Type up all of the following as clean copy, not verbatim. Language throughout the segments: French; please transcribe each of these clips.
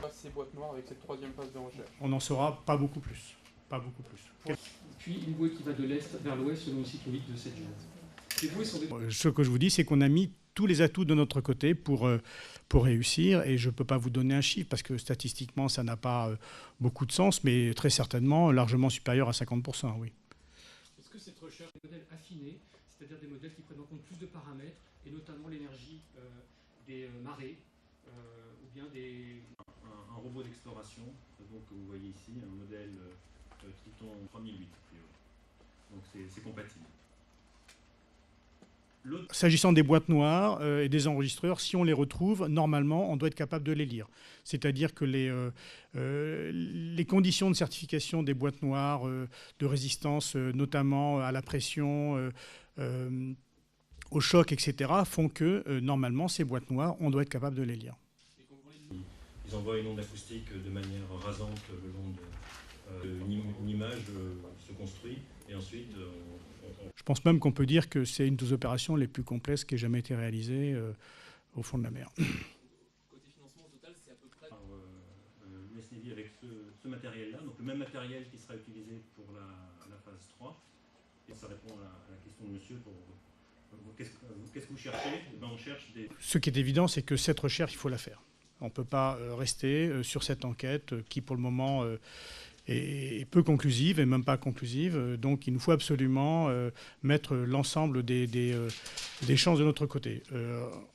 pas ces boîtes noires avec cette troisième phase de recherche? On n'en saura pas beaucoup plus. Pas beaucoup plus. Puis une bouée qui va de l'est vers l'ouest selon le cycloïde de cette junte. Les bouées sont Ce que je vous dis, c'est qu'on a mis tous les atouts de notre côté pour réussir. Et je ne peux pas vous donner un chiffre parce que statistiquement, ça n'a pas beaucoup de sens, mais très certainement largement supérieur à 50%, oui. Est-ce que cette recherche est des modèles affinés, c'est-à-dire des modèles qui prennent en compte plus de paramètres, et notamment l'énergie des marées, ou bien des... Un robot d'exploration, donc vous voyez ici, un modèle Triton 3008, donc c'est compatible. S'agissant des boîtes noires et des enregistreurs, si on les retrouve, normalement, on doit être capable de les lire. C'est-à-dire que les conditions de certification des boîtes noires, de résistance notamment à la pression, au choc, etc., font que, normalement, ces boîtes noires, on doit être capable de les lire. Ils envoient une onde acoustique de manière rasante le long une image se construit, et ensuite... Je pense même qu'on peut dire que c'est une des opérations les plus complexes qui ait jamais été réalisée au fond de la mer. Côté financement, au total, c'est à peu près... l'US Navy avec ce matériel-là, donc le même matériel qui sera utilisé pour la phase 3. Et ça répond à la question de monsieur pour... Qu'est-ce que vous cherchez? On cherche des... Ce qui est évident, c'est que cette recherche, il faut la faire. On ne peut pas rester sur cette enquête qui, pour le moment, est peu conclusive et même pas conclusive. Donc, il nous faut absolument mettre l'ensemble des chances de notre côté.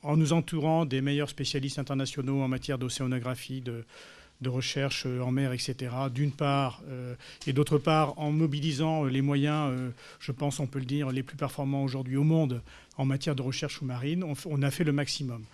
En nous entourant des meilleurs spécialistes internationaux en matière d'océanographie, de recherche en mer, etc., d'une part, et d'autre part, en mobilisant les moyens, je pense, on peut le dire, les plus performants aujourd'hui au monde en matière de recherche sous-marine, on a fait le maximum.